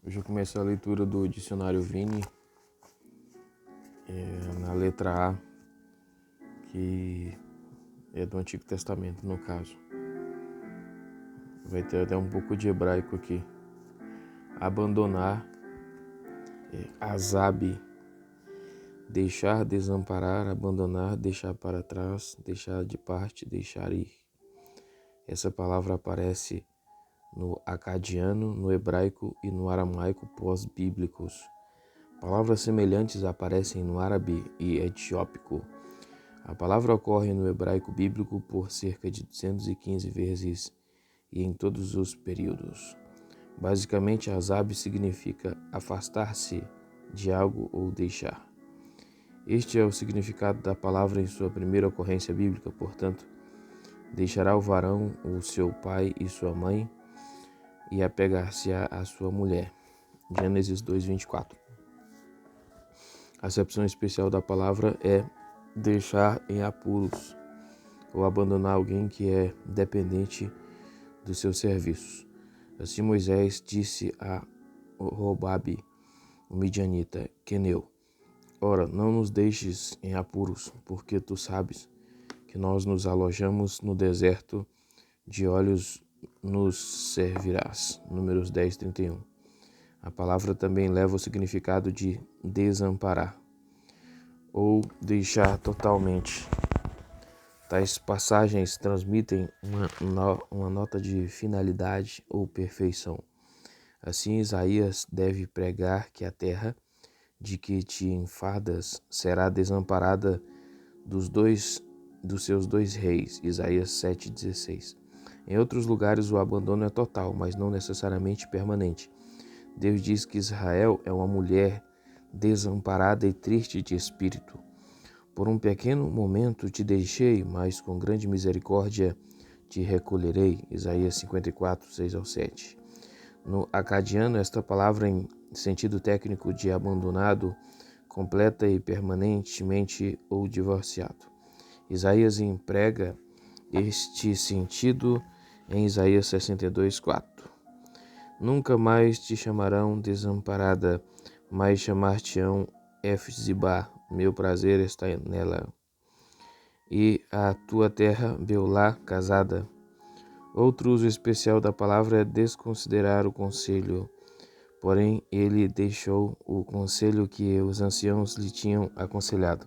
Hoje eu começo a leitura do dicionário Vini, na letra A, que é do Antigo Testamento, no caso. Vai ter até um pouco de hebraico aqui. Abandonar, azab, deixar, desamparar, abandonar, deixar para trás, deixar de parte, deixar ir. Essa palavra aparece no acadiano, no hebraico e no aramaico pós-bíblicos. Palavras semelhantes aparecem no árabe e etiópico. A palavra ocorre no hebraico bíblico por cerca de 215 vezes e em todos os períodos. Basicamente, azab significa afastar-se de algo ou deixar. Este é o significado da palavra em sua primeira ocorrência bíblica, portanto, deixará o varão, o seu pai e sua mãe, e apegar-se-á à sua mulher. Gênesis 2:24. A acepção especial da palavra é deixar em apuros ou abandonar alguém que é dependente dos seus serviços. Assim Moisés disse a Robabe, o midianita, Queneu: Ora, não nos deixes em apuros, porque tu sabes que nós nos alojamos no deserto, de olhos nos servirás. Números 10:31. A palavra também leva o significado de desamparar ou deixar totalmente. Tais passagens transmitem uma nota de finalidade ou perfeição. Assim, Isaías deve pregar que a terra de que te enfardas será desamparada dos seus dois reis. Isaías 7:16. Em outros lugares, o abandono é total, mas não necessariamente permanente. Deus diz que Israel é uma mulher desamparada e triste de espírito. Por um pequeno momento te deixei, mas com grande misericórdia te recolherei. Isaías 54, 6-7. No acadiano, esta palavra em sentido técnico de abandonado, completa e permanentemente ou divorciado. Isaías emprega este sentido em Isaías 62:4. Nunca mais te chamarão desamparada, mas chamar-te-ão Efzibá, meu prazer está nela. E a tua terra, Beulá, casada. Outro uso especial da palavra é desconsiderar o conselho. Porém, ele deixou o conselho que os anciãos lhe tinham aconselhado.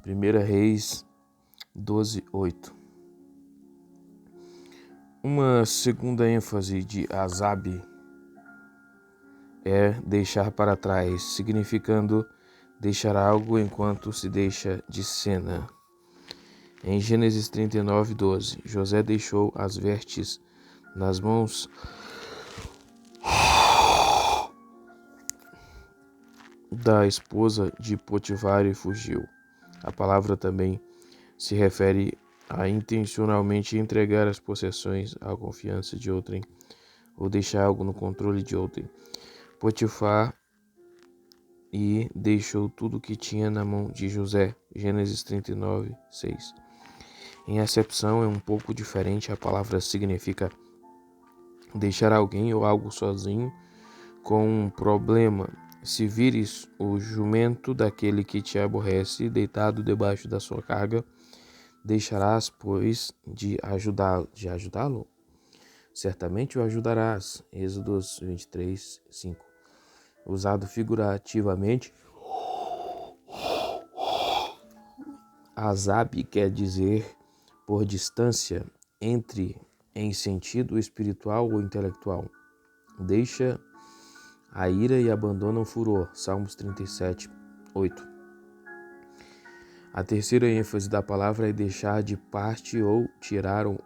1 Reis 12:8. Uma segunda ênfase de azab é deixar para trás, significando deixar algo enquanto se deixa de cena. Em Gênesis 39:12, José deixou as vestes nas mãos da esposa de Potifar e fugiu. A palavra também se refere a intencionalmente entregar as possessões à confiança de outrem ou deixar algo no controle de outrem. Potifar e deixou tudo o que tinha na mão de José. Gênesis 39:6. Em acepção é um pouco diferente. A palavra significa deixar alguém ou algo sozinho com um problema. Se vires o jumento daquele que te aborrece deitado debaixo da sua carga, deixarás, pois, de ajudá-lo? Certamente o ajudarás. Êxodos 23:5. Usado figurativamente, azab quer dizer por distância, entre, em sentido espiritual ou intelectual. Deixa a ira e abandona o furor. Salmos 37:8. A terceira ênfase da palavra é deixar de parte ou tirar o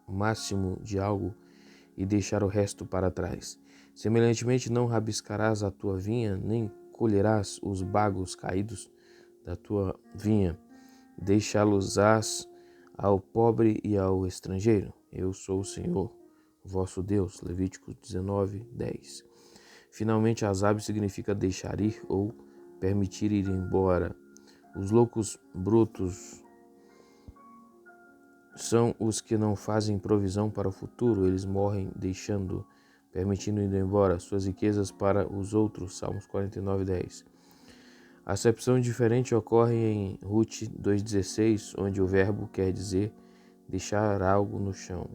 máximo de algo e deixar o resto para trás. Semelhantemente, não rabiscarás a tua vinha, nem colherás os bagos caídos da tua vinha. Deixá-los-ás ao pobre e ao estrangeiro. Eu sou o Senhor, vosso Deus. Levítico 19:10. Finalmente, azab significa deixar ir ou permitir ir embora. Os loucos brutos são os que não fazem provisão para o futuro. Eles morrem deixando permitindo ir embora suas riquezas para os outros. Salmos 49:10. A acepção diferente ocorre em Ruth 2,16, onde o verbo quer dizer deixar algo no chão.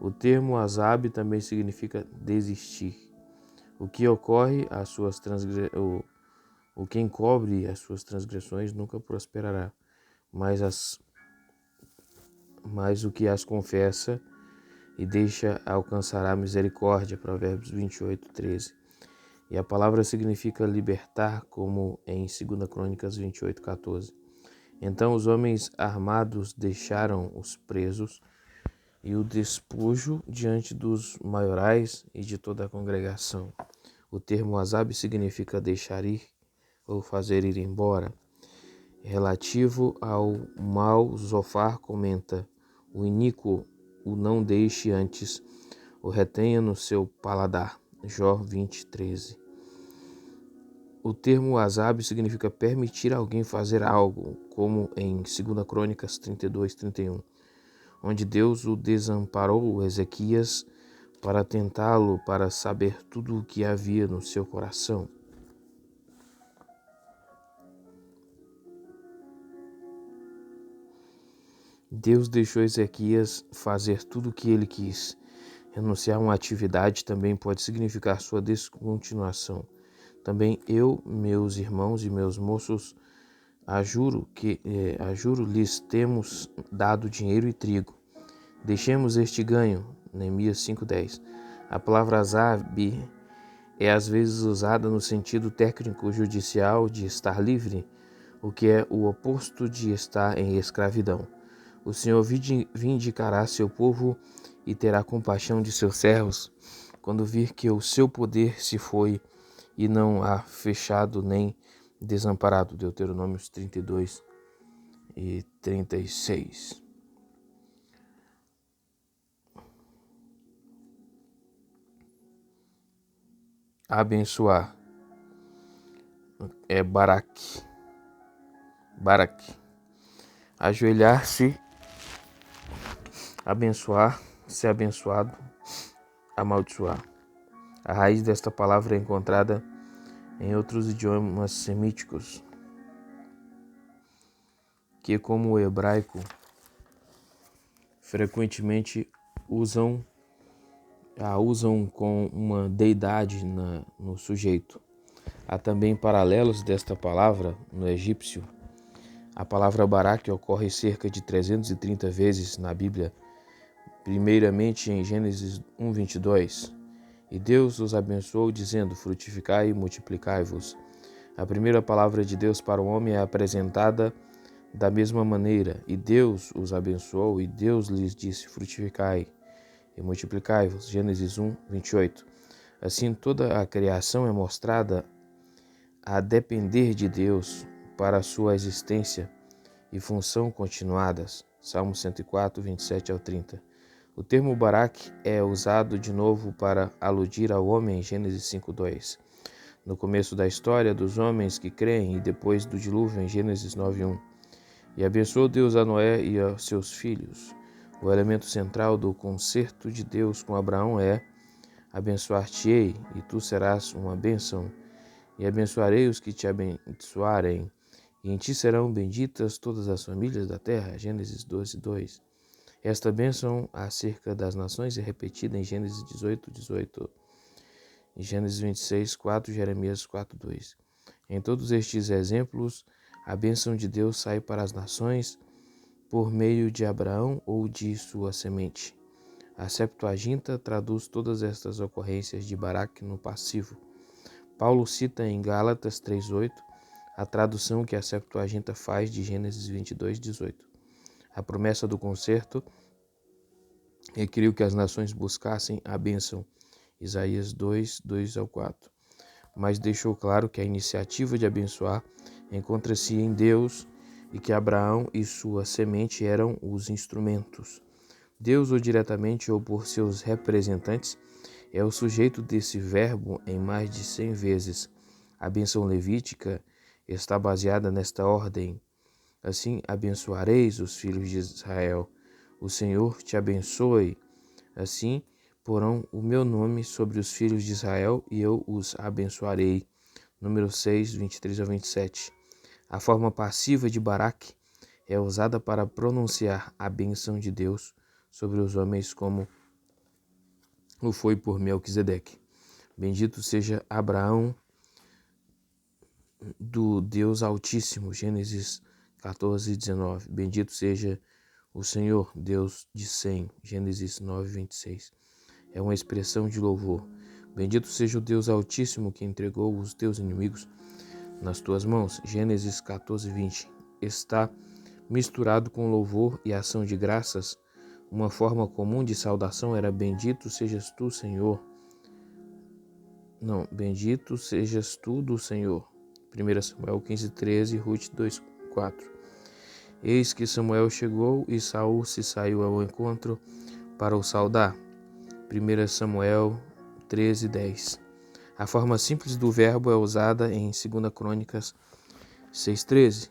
O termo azab também significa desistir. O que ocorre às suas o que encobre as suas transgressões nunca prosperará, mas o que as confessa e deixa alcançará misericórdia. Provérbios 28:13. E a palavra significa libertar, como em 2 Crônicas 28:14. Então os homens armados deixaram os presos e o despojo diante dos maiorais e de toda a congregação. O termo azab significa deixar ir ou fazer ir embora. Relativo ao mal, Zofar comenta: o iníquo o não deixe antes, o retenha no seu paladar. Jó 20:13. O termo azab significa permitir alguém fazer algo, como em 2 Crônicas 32:31, onde Deus o desamparou, Ezequias, para tentá-lo, para saber tudo o que havia no seu coração. Deus deixou Ezequias fazer tudo o que ele quis. Renunciar a uma atividade também pode significar sua descontinuação. Também eu, meus irmãos e meus moços, lhes temos dado dinheiro e trigo. Deixemos este ganho. Neemias 5:10. A palavra azab é às vezes usada no sentido técnico judicial de estar livre, o que é o oposto de estar em escravidão. O Senhor vindicará seu povo e terá compaixão de seus servos, quando vir que o seu poder se foi e não há fechado nem desamparado. Deuteronômios 32:36. Abençoar é barak. Ajoelhar-se, abençoar, ser abençoado, amaldiçoar. A raiz desta palavra é encontrada em outros idiomas semíticos, que, como o hebraico, frequentemente usam com uma deidade no sujeito. Há também paralelos desta palavra no egípcio. A palavra barak ocorre cerca de 330 vezes na Bíblia, primeiramente em Gênesis 1:22. E Deus os abençoou, dizendo: frutificai e multiplicai-vos. A primeira palavra de Deus para o homem é apresentada da mesma maneira. E Deus os abençoou, e Deus lhes disse: frutificai e multiplicai-vos. Gênesis 1:28. Assim, toda a criação é mostrada a depender de Deus para a sua existência e função continuadas. Salmo 104, 27-30. O termo barak é usado de novo para aludir ao homem em Gênesis 5:2. No começo da história dos homens que creem e depois do dilúvio em Gênesis 9:1. E abençoou Deus a Noé e a seus filhos. O elemento central do concerto de Deus com Abraão é: abençoar-te-ei, e tu serás uma bênção, e abençoarei os que te abençoarem, e em ti serão benditas todas as famílias da terra. Gênesis 12:2. Esta bênção acerca das nações é repetida em Gênesis 18:18, em Gênesis 26:4, Jeremias 4:2. Em todos estes exemplos, a bênção de Deus sai para as nações por meio de Abraão ou de sua semente. A Septuaginta traduz todas estas ocorrências de Barak no passivo. Paulo cita em Gálatas 3:8 a tradução que a Septuaginta faz de Gênesis 22:18. A promessa do concerto requeriu que as nações buscassem a bênção, Isaías 2:2-4, mas deixou claro que a iniciativa de abençoar encontra-se em Deus e que Abraão e sua semente eram os instrumentos. Deus, ou diretamente ou por seus representantes, é o sujeito desse verbo em mais de 100 vezes. A bênção levítica está baseada nesta ordem. Assim abençoareis os filhos de Israel. O Senhor te abençoe. Assim porão o meu nome sobre os filhos de Israel e eu os abençoarei. Número 6, 23 a 27. A forma passiva de Baraque é usada para pronunciar a bênção de Deus sobre os homens, como o foi por Melquisedeque. Bendito seja Abraão do Deus Altíssimo. Gênesis 14, 19. Bendito seja o Senhor, Deus de Sem. Gênesis 9, 26. É uma expressão de louvor. Bendito seja o Deus Altíssimo que entregou os teus inimigos nas tuas mãos. Gênesis 14, 20. Está misturado com louvor e ação de graças. Uma forma comum de saudação era: bendito sejas tu, Senhor. Bendito sejas tu do Senhor. 1 Samuel 15, 13, Ruth 2, 4. Eis que Samuel chegou e Saul se saiu ao encontro para o saudar. 1 Samuel 13, 10. A forma simples do verbo é usada em 2 Crônicas 6:13.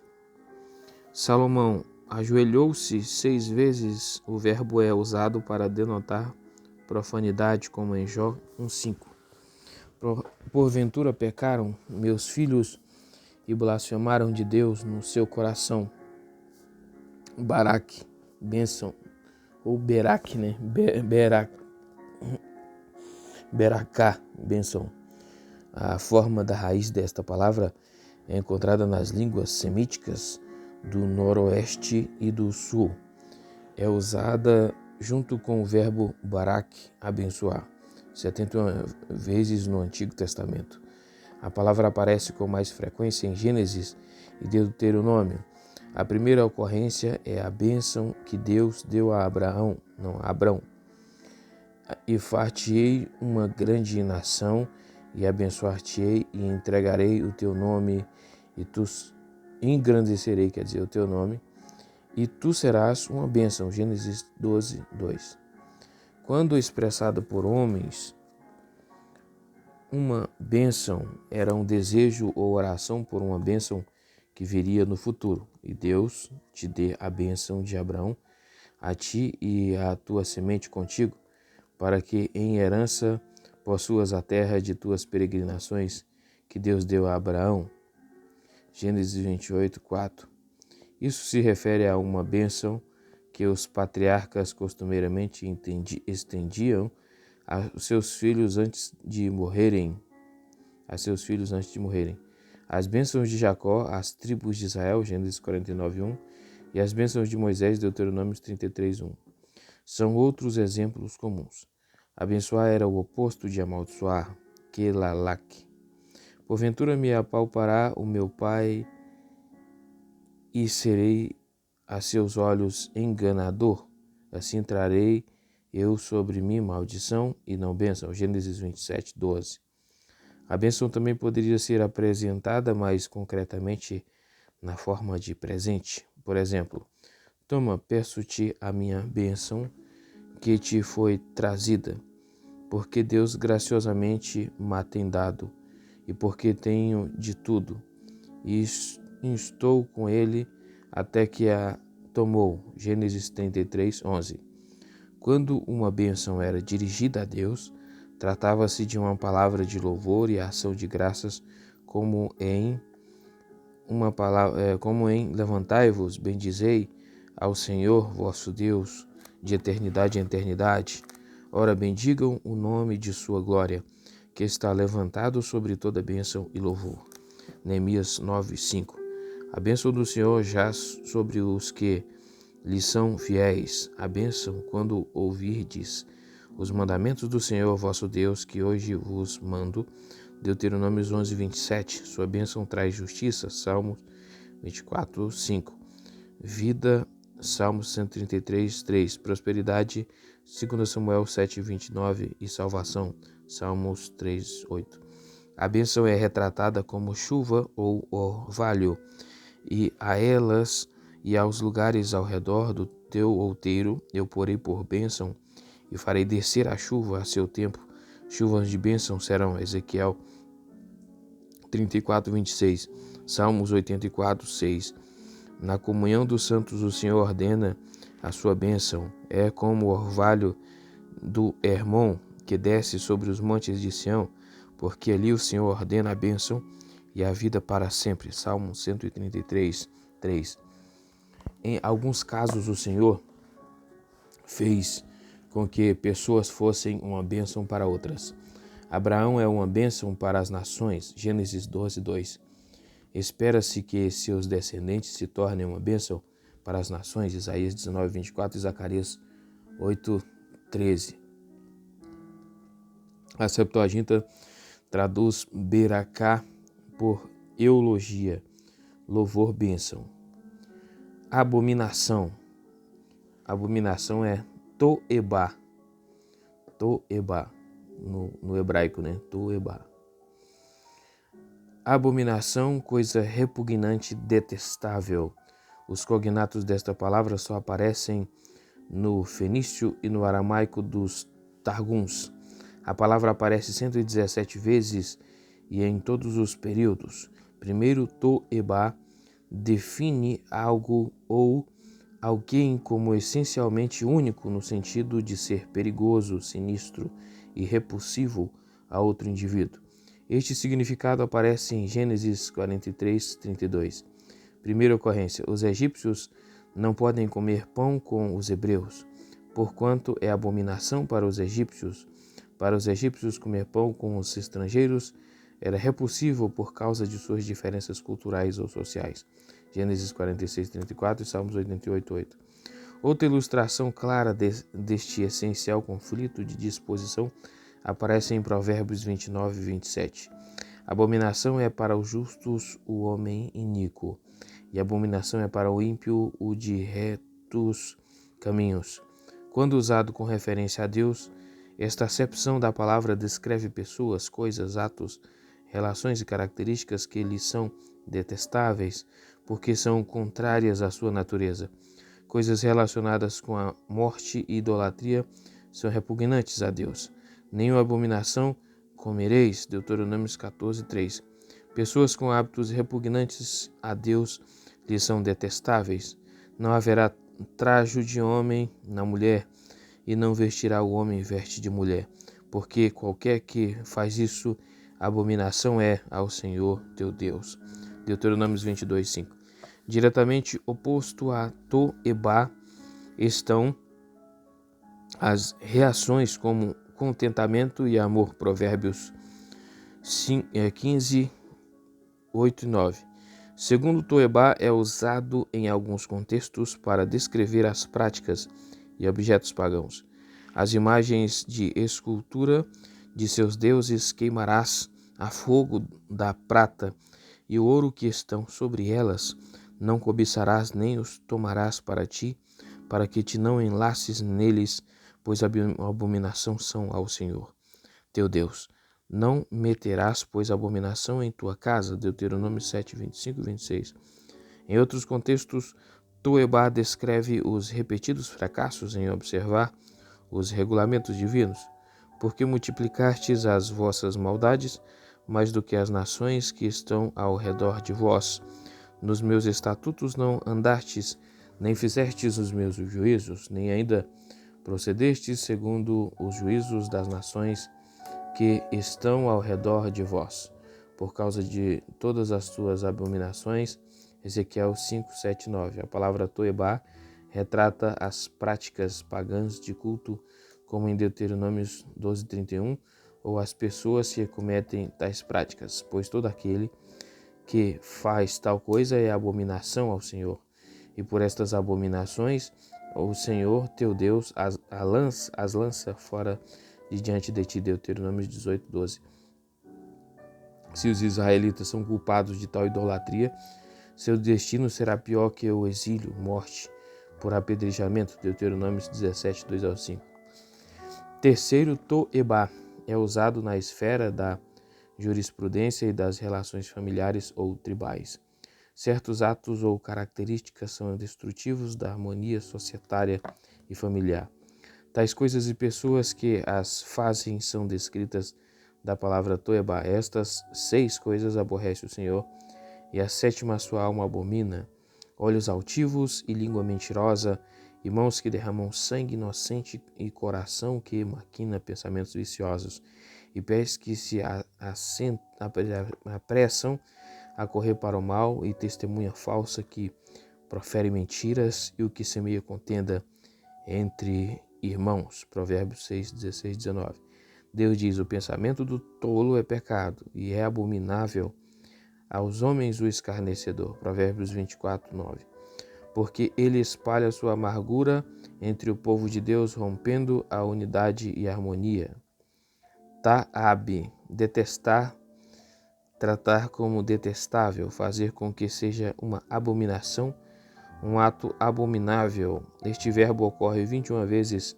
Salomão ajoelhou-se 6 vezes. O verbo é usado para denotar profanidade, como em Jó 1:5. Porventura pecaram meus filhos e blasfemaram de Deus no seu coração. Baraque, bênção, ou Beraque, né? Beracá, bênção. A forma da raiz desta palavra é encontrada nas línguas semíticas do noroeste e do sul. É usada junto com o verbo barak, abençoar, 71 vezes no Antigo Testamento. A palavra aparece com mais frequência em Gênesis e Deuteronômio. A primeira ocorrência é a bênção que Deus deu a Abrão. E far-te-ei uma grande nação, e abençoar-te-ei, e entregarei o teu nome, e tu engrandecerei, quer dizer, o teu nome, e tu serás uma bênção. Gênesis 12, 2. Quando expressado por homens, uma bênção era um desejo ou oração por uma bênção que viria no futuro. E Deus te dê a bênção de Abraão, a ti e a tua semente contigo, para que em herança possuas a terra de tuas peregrinações, que Deus deu a Abraão. Gênesis 28, 4. Isso se refere a uma bênção que os patriarcas costumeiramente estendiam a seus filhos antes de morrerem. As bênçãos de Jacó às tribos de Israel, Gênesis 49, 1, e as bênçãos de Moisés, Deuteronômio 33, 1. São outros exemplos comuns. Abençoar era o oposto de amaldiçoar, kelalak. Porventura me apalpará o meu pai e serei a seus olhos enganador. Assim trarei eu sobre mim maldição e não bênção. Gênesis 27, 12. A bênção também poderia ser apresentada mais concretamente na forma de presente. Por exemplo, toma, peço-te a minha bênção que te foi trazida, porque Deus graciosamente me tem dado, e porque tenho de tudo, e estou com ele até que a tomou. Gênesis 33, 11. Quando uma bênção era dirigida a Deus, tratava-se de uma palavra de louvor e ação de graças, como em levantai-vos, bendizei ao Senhor vosso Deus, de eternidade em eternidade. Ora, bendigam o nome de sua glória, que está levantado sobre toda bênção e louvor. Neemias 9, 5. A bênção do Senhor jaz sobre os que lhe são fiéis. A bênção quando ouvirdes os mandamentos do Senhor vosso Deus, que hoje vos mando. Deuteronômio 11, 27. Sua bênção traz justiça. Salmos 24, 5. Vida. Salmos 133, 3. Prosperidade. 2 Samuel 7, 29. E salvação. Salmos 3, 8. A bênção é retratada como chuva ou orvalho, e a elas e aos lugares ao redor do teu outeiro eu porei por bênção, e farei descer a chuva a seu tempo. Chuvas de bênção serão. Ezequiel 34, 26. Salmos 84, 6. Na comunhão dos santos o Senhor ordena a sua bênção. É como o orvalho do Hermon, que desce sobre os montes de Sião, porque ali o Senhor ordena a bênção e a vida para sempre. Salmo 133, 3. Em alguns casos, o Senhor fez com que pessoas fossem uma bênção para outras. Abraão é uma bênção para as nações. Gênesis 12, 2. Espera-se que seus descendentes se tornem uma bênção para as nações. Isaías 19, 24 e Zacarias 8, 13. A Septuaginta traduz Beracá por eulogia, louvor, bênção. Abominação. Abominação é toebá. Toebá. No hebraico, né? Toebá. Abominação, coisa repugnante, detestável. Os cognatos desta palavra só aparecem no fenício e no aramaico dos Targums. A palavra aparece 117 vezes e em todos os períodos. Primeiro, toebá define algo ou alguém como essencialmente único no sentido de ser perigoso, sinistro e repulsivo a outro indivíduo. Este significado aparece em Gênesis 43, 32. Primeira ocorrência: os egípcios não podem comer pão com os hebreus, porquanto é abominação para os egípcios. Para os egípcios, comer pão com os estrangeiros era repulsivo por causa de suas diferenças culturais ou sociais. Gênesis 46, 34 e Salmos 88, 8. Outra ilustração clara deste essencial conflito de disposição aparece em Provérbios 29 e 27. Abominação é para os justos o homem iníquo, e abominação é para o ímpio o de retos caminhos. Quando usado com referência a Deus, esta acepção da palavra descreve pessoas, coisas, atos, relações e características que lhe são detestáveis, porque são contrárias à sua natureza. Coisas relacionadas com a morte e idolatria são repugnantes a Deus. Nenhuma abominação comereis, Deuteronômio 14, 3. Pessoas com hábitos repugnantes a Deus lhe são detestáveis. Não haverá trajo de homem na mulher, e não vestirá o homem veste de mulher, porque qualquer que faz isso, abominação é ao Senhor teu Deus. Deuteronômio 22, 5. Diretamente oposto a toebá estão as reações como contentamento e amor. Provérbios 15, 8 e 9. Segundo toebá, é usado em alguns contextos para descrever as práticas e objetos pagãos. As imagens de escultura de seus deuses queimarás a fogo da prata e o ouro que estão sobre elas. Não cobiçarás nem os tomarás para ti, para que te não enlaces neles, pois abominação são ao Senhor teu Deus. Não meterás, pois, abominação em tua casa. Deuteronômio 7, 25 e 26. Em outros contextos, toebá descreve os repetidos fracassos em observar os regulamentos divinos, porque multiplicastes as vossas maldades mais do que as nações que estão ao redor de vós. Nos meus estatutos não andastes, nem fizestes os meus juízos, nem ainda procedestes segundo os juízos das nações que estão ao redor de vós, por causa de todas as tuas abominações. Ezequiel 5, 7, 9. A palavra toebá retrata as práticas pagãs de culto, como em Deuteronômio 12, 31, ou as pessoas que cometem tais práticas, pois todo aquele que faz tal coisa é abominação ao Senhor. E por estas abominações, o Senhor teu Deus as lança fora de diante de ti. Deuteronômio 18, 12. Se os israelitas são culpados de tal idolatria, seu destino será pior que o exílio, morte, por apedrejamento. Deuteronômio 17, 2 ao 5. Terceiro, toebá é usado na esfera da jurisprudência e das relações familiares ou tribais. Certos atos ou características são destrutivos da harmonia societária e familiar. Tais coisas e pessoas que as fazem são descritas da palavra toebá. Estas 6 coisas aborrece o Senhor, e a 7ª sua alma abomina: olhos altivos e língua mentirosa, e mãos que derramam sangue inocente, e coração que maquina pensamentos viciosos, e pés que se apressam a correr para o mal, e testemunha falsa que profere mentiras, e o que semeia contenda entre irmãos. Provérbios 6, 16, 19. Deus diz: o pensamento do tolo é pecado, e é abominável aos homens o escarnecedor. Provérbios 24, 9. Porque ele espalha sua amargura entre o povo de Deus, rompendo a unidade e a harmonia. Ta'ab, detestar, tratar como detestável, fazer com que seja uma abominação, um ato abominável. Este verbo ocorre 21 vezes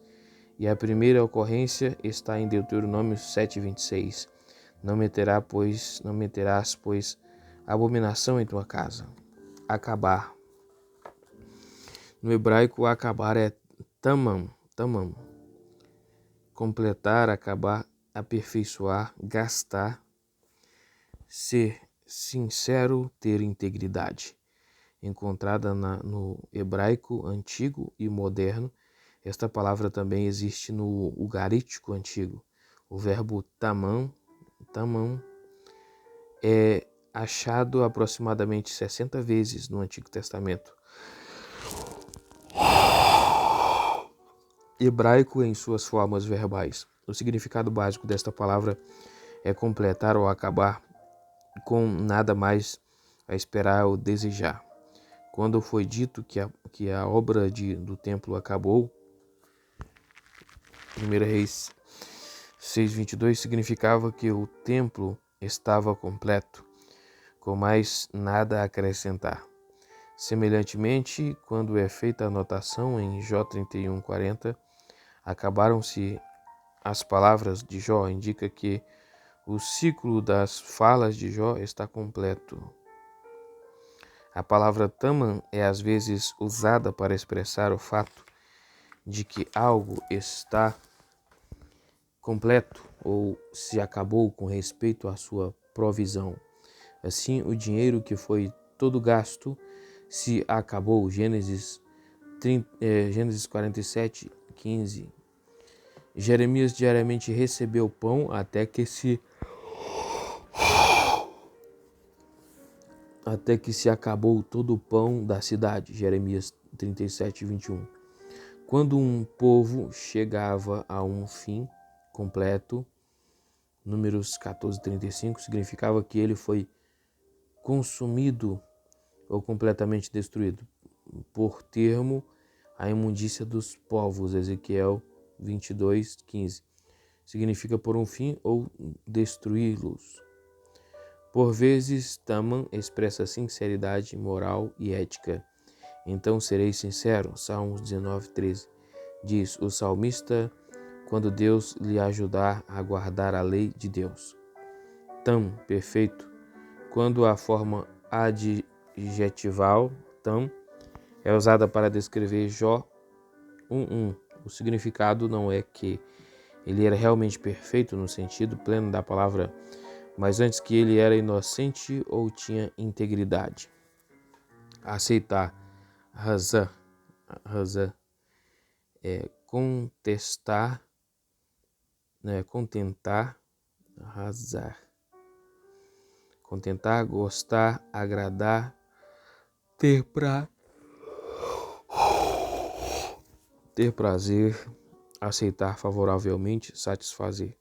e a primeira ocorrência está em Deuteronômio 7:26. Não meterás, pois, abominação em tua casa. Acabar. No hebraico, acabar é tamam. Completar, acabar, aperfeiçoar, gastar, ser sincero, ter integridade. Encontrada no hebraico antigo e moderno, esta palavra também existe no ugarítico antigo. O verbo tamam é achado aproximadamente 60 vezes no Antigo Testamento. Hebraico em suas formas verbais. O significado básico desta palavra é completar ou acabar com nada mais a esperar ou desejar. Quando foi dito que a obra do templo acabou, 1 Reis 6:22 significava que o templo estava completo, com mais nada a acrescentar. Semelhantemente, quando é feita a anotação em Jó 31:40, acabaram-se as palavras de Jó, indica que o ciclo das falas de Jó está completo. A palavra tamam é às vezes usada para expressar o fato de que algo está completo ou se acabou com respeito à sua provisão. Assim, o dinheiro que foi todo gasto se acabou. Gênesis 47:15. Jeremias diariamente recebeu pão até que se acabou todo o pão da cidade. Jeremias 37:21. Quando um povo chegava a um fim completo, Números 14:35, significava que ele foi consumido ou completamente destruído. Por termo, a imundícia dos povos. Ezequiel 22:15. Significa por um fim ou destruí-los. Por vezes, tamam expressa sinceridade moral e ética. Então serei sincero. Salmos 19:13. Diz o salmista quando Deus lhe ajudar a guardar a lei de Deus. Perfeito. Quando a forma adjetival, é usada para descrever Jó 1:1. O significado não é que ele era realmente perfeito no sentido pleno da palavra, mas antes que ele era inocente ou tinha integridade. Aceitar, razão é contestar, contentar, arrasar. Contentar, gostar, agradar, ter prazer, aceitar favoravelmente, satisfazer.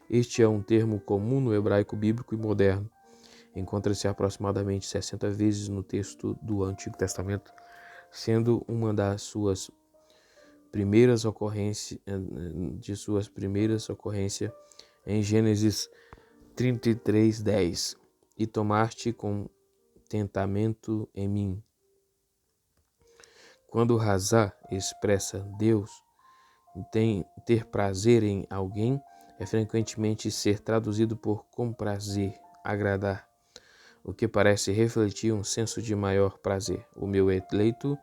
Este é um termo comum no hebraico bíblico e moderno. Encontra-se aproximadamente 60 vezes no texto do Antigo Testamento, sendo uma das suas primeiras ocorrências em Gênesis 33:10. E tomaste contentamento em mim. Quando razá expressa Deus, ter prazer em alguém é frequentemente ser traduzido por comprazer, agradar, o que parece refletir um senso de maior prazer. O meu eleito,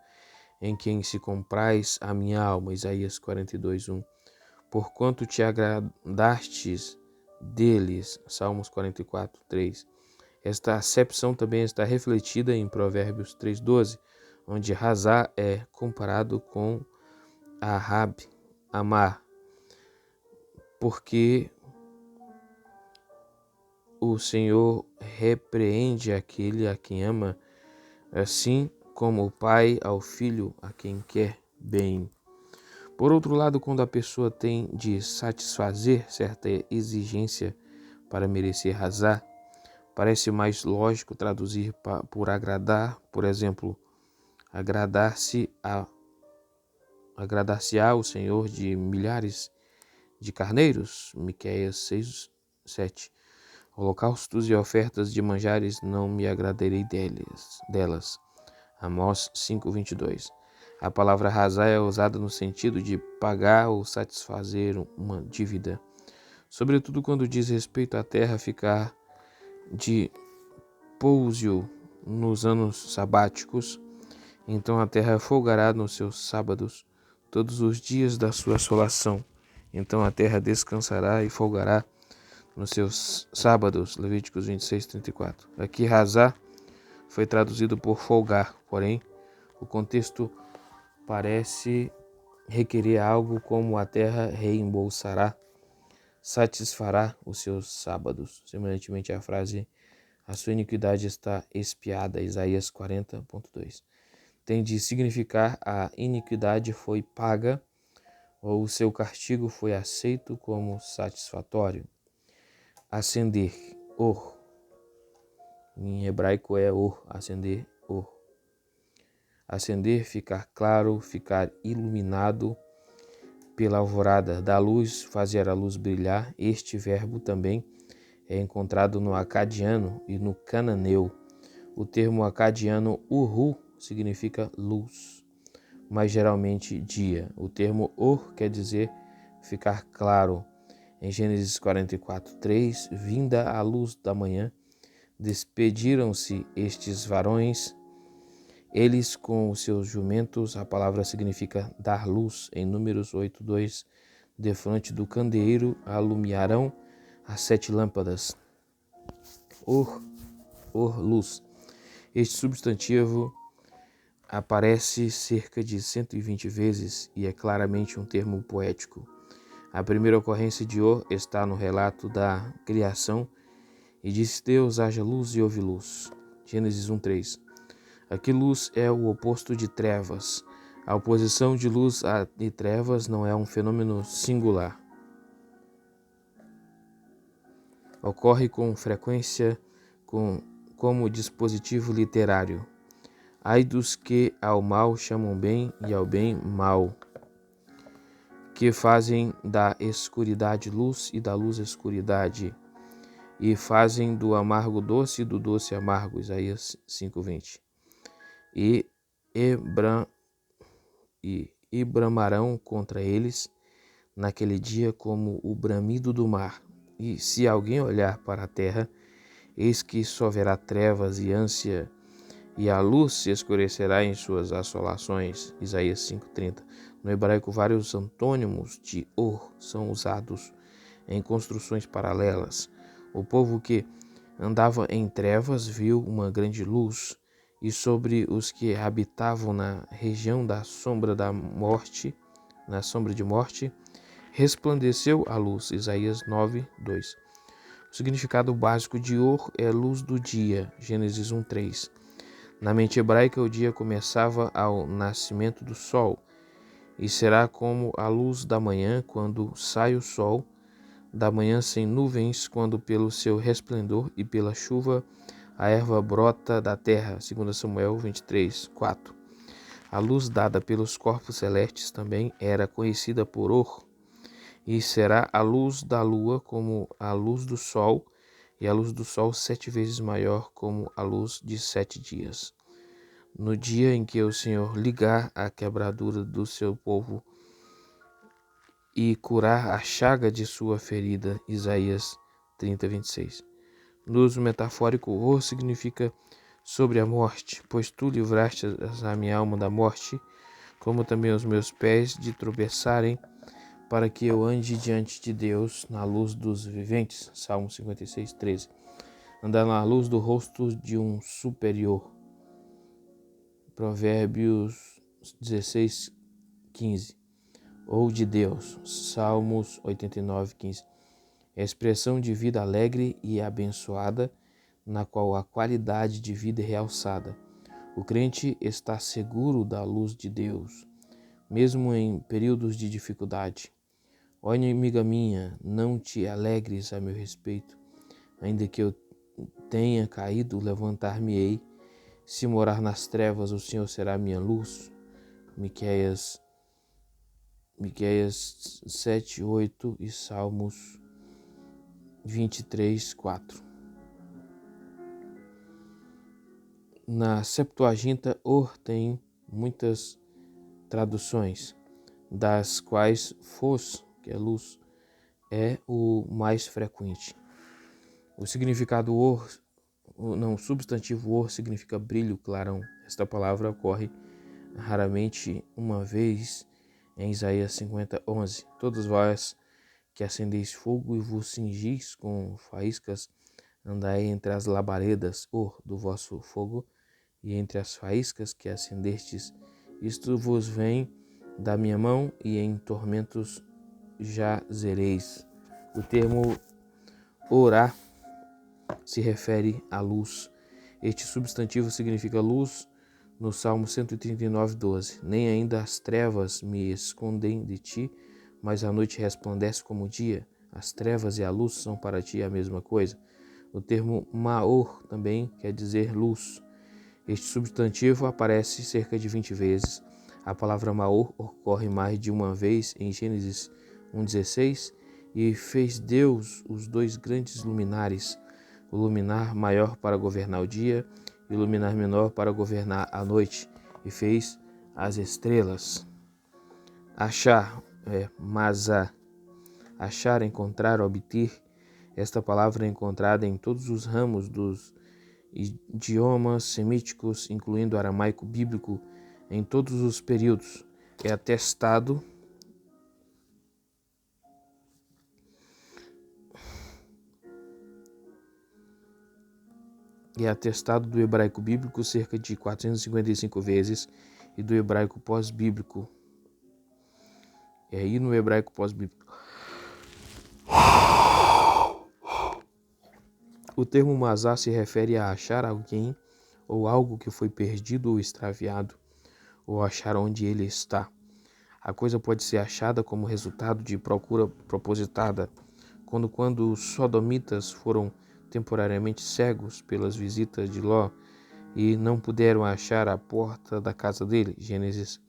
em quem se compraz a minha alma. Isaías 42:1. Porquanto te agradastes deles. Salmos 44:3. Esta acepção também está refletida em Provérbios 3:12, onde Razá é comparado com Ahab, amar, porque o Senhor repreende aquele a quem ama, assim como o pai ao filho a quem quer bem. Por outro lado, quando a pessoa tem de satisfazer certa exigência para merecer Razá, parece mais lógico traduzir por agradar, por exemplo, agradar-se-á o Senhor de milhares de carneiros, Miqueias 6, 7. Holocaustos e ofertas de manjares não me agradarei delas. Amós 5, 22. A palavra razá é usada no sentido de pagar ou satisfazer uma dívida, sobretudo quando diz respeito à terra ficar de pouso nos anos sabáticos. Então a terra folgará nos seus sábados, todos os dias da sua assolação. Então a terra descansará e folgará nos seus sábados. Levíticos 26, 34. Aqui razá foi traduzido por folgar, porém o contexto parece requerer algo como a terra reembolsará, satisfará os seus sábados. Semelhantemente à frase a sua iniquidade está expiada, Isaías 40.2. Tem de significar a iniquidade foi paga ou o seu castigo foi aceito como satisfatório. Acender, or. Em hebraico é or, acender, or. Acender, ficar claro, ficar iluminado pela alvorada, da luz, fazer a luz brilhar. Este verbo também é encontrado no acadiano e no cananeu. O termo acadiano urru significa luz, mas geralmente dia. O termo or quer dizer ficar claro. Em Gênesis 44:3, vinda a luz da manhã, despediram-se estes varões, eles com os seus jumentos. A palavra significa dar luz. Em Números 8:2, defronte do candeeiro alumiarão as 7 lâmpadas. Or, luz. Este substantivo aparece cerca de 120 vezes e é claramente um termo poético. A primeira ocorrência de Or está no relato da criação e disse Deus: haja luz e houve luz. Gênesis 1:3. Aqui luz é o oposto de trevas. A oposição de luz e trevas não é um fenômeno singular. Ocorre com frequência como dispositivo literário. Ai dos que ao mal chamam bem e ao bem mal, que fazem da escuridade luz e da luz escuridade, e fazem do amargo doce e do doce amargo. Isaías 5:20. E bramarão contra eles naquele dia como o bramido do mar. E se alguém olhar para a terra, eis que só haverá trevas e ânsia, e a luz se escurecerá em suas assolações. Isaías 5:30. No hebraico, vários antônimos de or são usados em construções paralelas. O povo que andava em trevas viu uma grande luz, e sobre os que habitavam na região da sombra de morte, resplandeceu a luz. Isaías 9:2. O significado básico de or é luz do dia. Gênesis 1:3. Na mente hebraica, o dia começava ao nascimento do sol, e será como a luz da manhã, quando sai o sol, da manhã sem nuvens, quando pelo seu resplendor e pela chuva a erva brota da terra. 2 Samuel 23:4. A luz dada pelos corpos celestes também era conhecida por or, e será a luz da lua como a luz do sol, e a luz do sol 7 vezes maior como a luz de 7 dias. No dia em que o Senhor ligar a quebradura do seu povo e curar a chaga de sua ferida. Isaías 30:26. No uso metafórico, or significa sobre a morte, pois tu livraste a minha alma da morte, como também os meus pés de tropeçarem, para que eu ande diante de Deus na luz dos viventes. Salmo 56:13. Andar na luz do rosto de um superior. Provérbios 16, 15. Ou de Deus, Salmos 89, 15. É a expressão de vida alegre e abençoada, na qual a qualidade de vida é realçada. O crente está seguro da luz de Deus, mesmo em períodos de dificuldade. Ó inimiga minha, não te alegres a meu respeito, ainda que eu tenha caído, levantar-me-ei. Se morar nas trevas, o Senhor será minha luz. Miqueias 7, 8 e Salmos 23, 4. Na Septuaginta, Or tem muitas traduções, das quais Fos, que é luz, é o mais frequente. O significado Or, o substantivo Or significa brilho, clarão. Esta palavra ocorre raramente uma vez em Isaías 50, 11. Todos vós que acendeis fogo e vos cingis com faíscas, andai entre as labaredas, do vosso fogo, e entre as faíscas que acendestes, isto vos vem da minha mão, e em tormentos jazereis. O termo orá se refere à luz. Este substantivo significa luz no Salmo 139, 12. Nem ainda as trevas me escondem de ti, mas a noite resplandece como o dia. As trevas e a luz são para ti a mesma coisa. O termo Maor também quer dizer luz. Este substantivo aparece cerca de 20 vezes. A palavra Maor ocorre mais de uma vez em Gênesis 1,16. E fez Deus os dois grandes luminares, o luminar maior para governar o dia e o luminar menor para governar a noite, e fez as estrelas. Achar, mazá. Achar, encontrar, obter. Esta palavra é encontrada em todos os ramos dos idiomas semíticos, incluindo o aramaico bíblico, em todos os períodos. É atestado do hebraico bíblico cerca de 455 vezes e do hebraico pós-bíblico. É aí no hebraico pós-bíblico. O termo mazá se refere a achar alguém ou algo que foi perdido ou extraviado, ou achar onde ele está. A coisa pode ser achada como resultado de procura propositada, quando os sodomitas foram temporariamente cegos pelas visitas de Ló e não puderam achar a porta da casa dele. Gênesis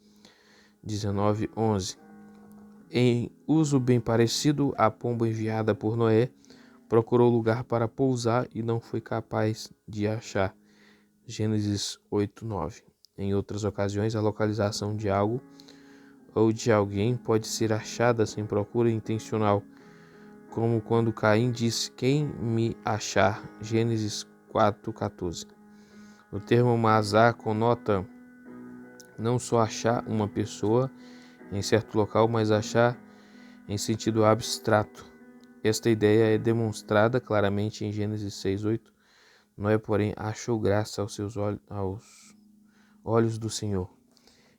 19, 11. Em uso bem parecido, a pomba enviada por Noé procurou lugar para pousar e não foi capaz de achar. Gênesis 8, 9. Em outras ocasiões, a localização de algo ou de alguém pode ser achada sem procura intencional, como quando Caim disse: "Quem me achar?" Gênesis 4:14. O termo mazá conota não só achar uma pessoa em certo local, mas achar em sentido abstrato. Esta ideia é demonstrada claramente em Gênesis 6:8. Noé, porém, achou graça aos olhos do Senhor.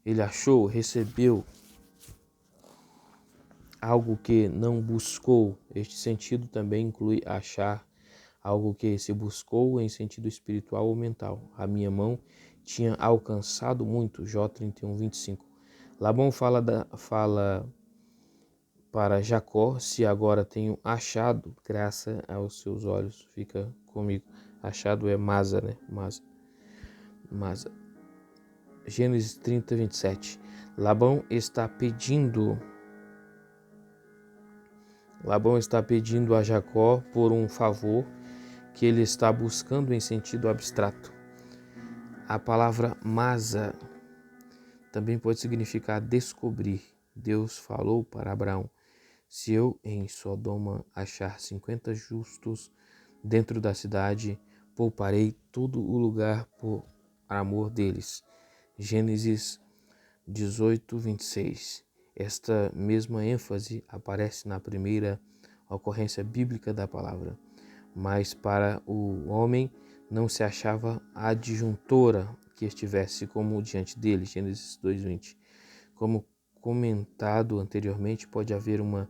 Ele achou, recebeu algo que não buscou. Este sentido também inclui achar, algo que se buscou em sentido espiritual ou mental. A minha mão tinha alcançado muito. Jó 31:25. Labão fala para Jacó: se agora tenho achado graça aos seus olhos. Fica comigo. Achado é Masa, né? Masa. Gênesis 30:27. Labão está pedindo a Jacó por um favor que ele está buscando em sentido abstrato. A palavra Masa também pode significar descobrir. Deus falou para Abraão: se eu em Sodoma achar 50 justos dentro da cidade, pouparei todo o lugar por amor deles. Gênesis 18:26. Esta mesma ênfase aparece na primeira ocorrência bíblica da palavra, mas para o homem não se achava adjuntora que estivesse como diante dele, Gênesis 2:20. Como comentado anteriormente, pode haver uma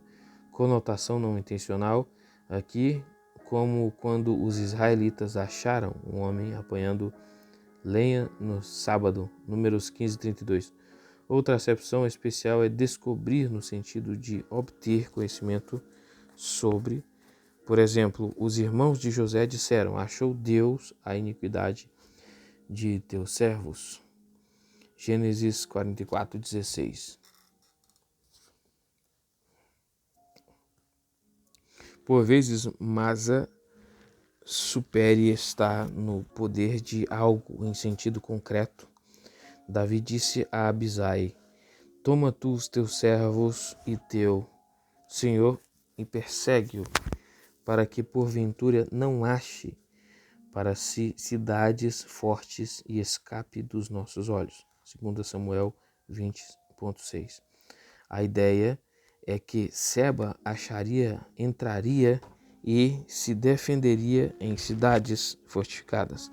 conotação não intencional aqui, como quando os israelitas acharam um homem apanhando lenha no sábado, Números 15:32. Outra acepção especial é descobrir no sentido de obter conhecimento sobre. Por exemplo, os irmãos de José disseram: achou Deus a iniquidade de teus servos. Gênesis 44:16. Por vezes, Masa supere está no poder de algo em sentido concreto. Davi disse a Abisai: toma tu os teus servos e teu senhor e persegue-o, para que porventura não ache para si cidades fortes e escape dos nossos olhos. 2 Samuel 20:6. A ideia é que Seba entraria e se defenderia em cidades fortificadas.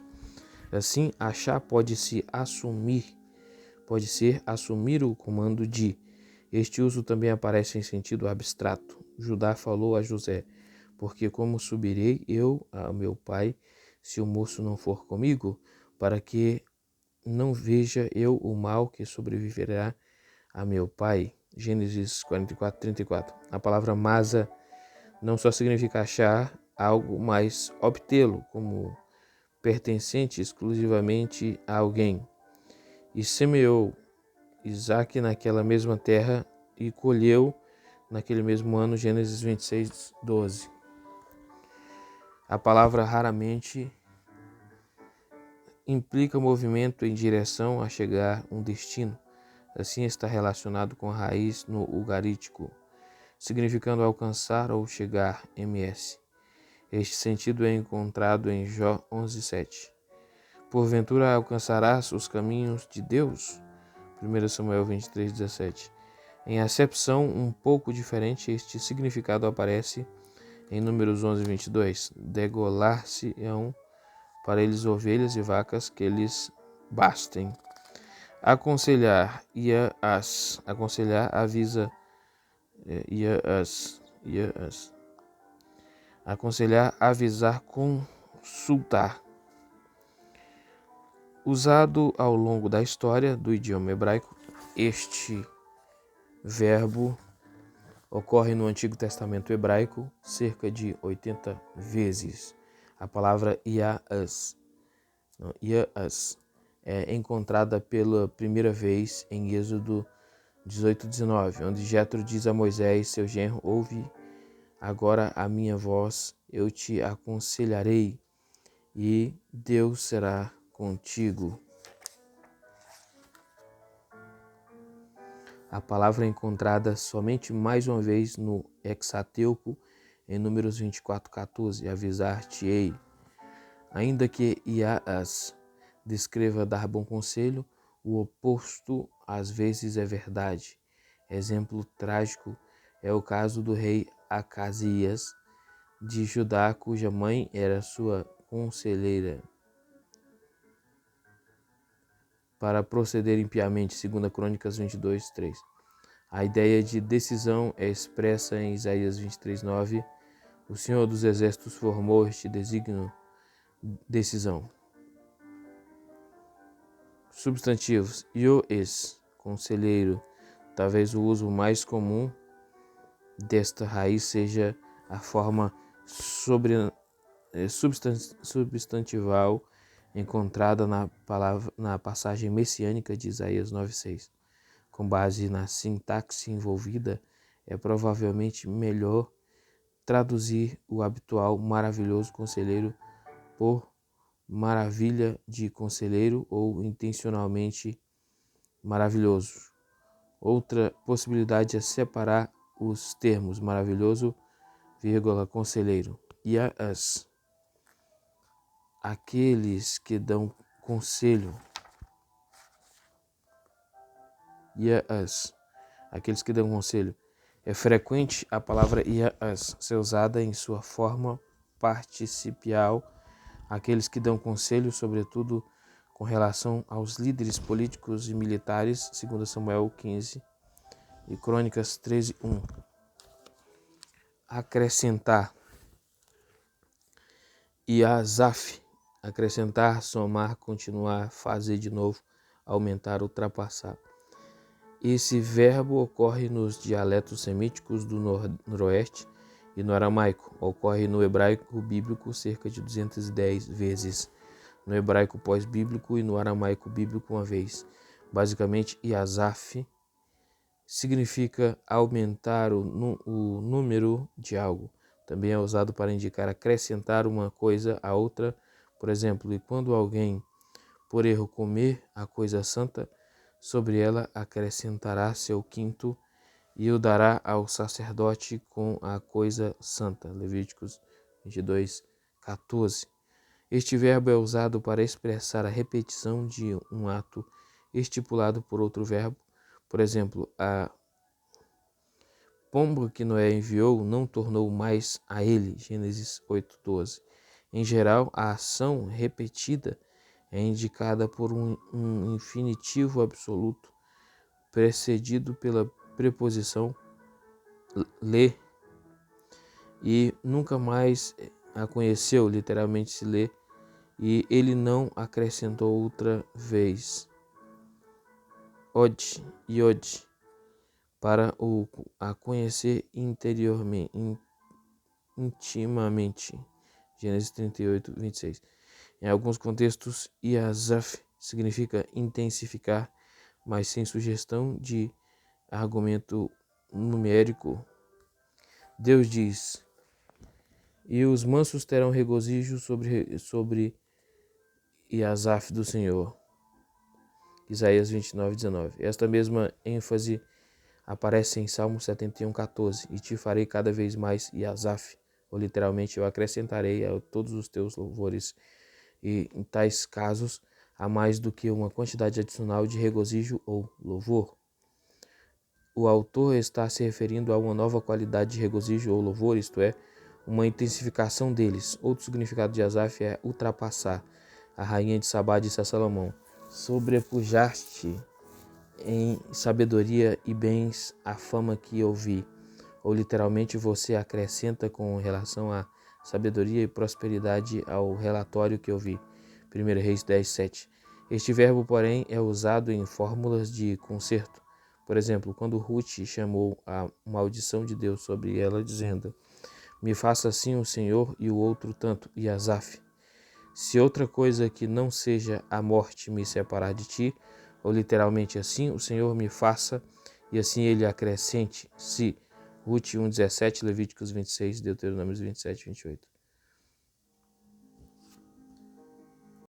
Assim, achar pode ser assumir o comando de. Este uso também aparece em sentido abstrato. Judá falou a José: porque como subirei eu a meu pai, se o moço não for comigo, para que não veja eu o mal que sobreviverá a meu pai. Gênesis 44:34. A palavra masa não só significa achar algo, mas obtê-lo como pertencente exclusivamente a alguém. E semeou Isaac naquela mesma terra e colheu naquele mesmo ano. Gênesis 26:12. A palavra raramente implica movimento em direção a chegar a um destino. Assim está relacionado com a raiz no ugarítico, significando alcançar ou chegar, ms. Este sentido é encontrado em Jó 11:7. Porventura alcançarás os caminhos de Deus? 1 Samuel 23:17. Em acepção um pouco diferente, este significado aparece em Números 11:22. Degolar-se-ão para eles ovelhas e vacas que lhes bastem. Aconselhar avisa aconselhar, avisar, consultar. Usado ao longo da história do idioma hebraico, este verbo ocorre no Antigo Testamento hebraico cerca de 80 vezes. A palavra ias é encontrada pela primeira vez em Êxodo 18:19, onde Jetro diz a Moisés, seu genro: ouve agora a minha voz, eu te aconselharei e Deus será contigo. A palavra é encontrada somente mais uma vez no Hexateuco, em Números 24:14, avisar-te-ei. Ainda que Ias descreva dar bom conselho, o oposto às vezes é verdade. Exemplo trágico é o caso do rei Acasias de Judá, cuja mãe era sua conselheira para proceder impiamente, 2 Crônicas 22:3. A ideia de decisão é expressa em Isaías 23:9. O Senhor dos Exércitos formou este desígnio, decisão. Substantivos: ioes, conselheiro. Talvez o uso mais comum desta raiz seja a forma substantival encontrada na passagem messiânica de Isaías 9:6. Com base na sintaxe envolvida, é provavelmente melhor traduzir o habitual maravilhoso conselheiro por maravilha de conselheiro ou intencionalmente maravilhoso. Outra possibilidade é separar os termos maravilhoso, conselheiro. Ias, aqueles que dão conselho. Ias, aqueles que dão conselho. É frequente a palavra ias ser usada em sua forma participial, aqueles que dão conselho, sobretudo com relação aos líderes políticos e militares, 2 Samuel 15 e Crônicas 13:1. Acrescentar. Iasaf, acrescentar, somar, continuar, fazer de novo, aumentar, ultrapassar. Esse verbo ocorre nos dialetos semíticos do noroeste e no aramaico. Ocorre no hebraico bíblico cerca de 210 vezes, no hebraico pós-bíblico e no aramaico bíblico uma vez. Basicamente, Iasaf significa aumentar o número de algo. Também é usado para indicar acrescentar uma coisa a outra. Por exemplo, e quando alguém, por erro, comer a coisa santa, sobre ela acrescentará seu quinto e o dará ao sacerdote com a coisa santa. Levíticos 22:14. Este verbo é usado para expressar a repetição de um ato estipulado por outro verbo. Por exemplo, a pomba que Noé enviou não tornou mais a ele. Gênesis 8:12. Em geral, a ação repetida é indicada por um infinitivo absoluto, precedido pela preposição lê, e nunca mais a conheceu, literalmente se lê, e ele não acrescentou outra vez. Iod, para a conhecer intimamente. Gênesis 38:26. Em alguns contextos, Iasaf significa intensificar, mas sem sugestão de argumento numérico. Deus diz: e os mansos terão regozijo sobre Iasaf do Senhor. Isaías 29:19. Esta mesma ênfase aparece em Salmo 71:14. E te farei cada vez mais Iasaf, ou literalmente, eu acrescentarei a todos os teus louvores. E em tais casos, há mais do que uma quantidade adicional de regozijo ou louvor. O autor está se referindo a uma nova qualidade de regozijo ou louvor, isto é, uma intensificação deles. Outro significado de Asaf é ultrapassar. A rainha de Sabá disse a Salomão: sobrepujaste em sabedoria e bens a fama que eu vi. Ou literalmente, você acrescenta com relação a sabedoria e prosperidade ao relatório que eu vi. 1 Reis 10:7. Este verbo, porém, é usado em fórmulas de concerto. Por exemplo, quando Ruth chamou a maldição de Deus sobre ela, dizendo: me faça assim o Senhor, e o outro tanto, Iasaf. Se outra coisa que não seja a morte me separar de ti, ou literalmente assim, o Senhor me faça, e assim ele acrescente, se. Ruth 1:17, Levíticos 26, Deuteronômios 27:28.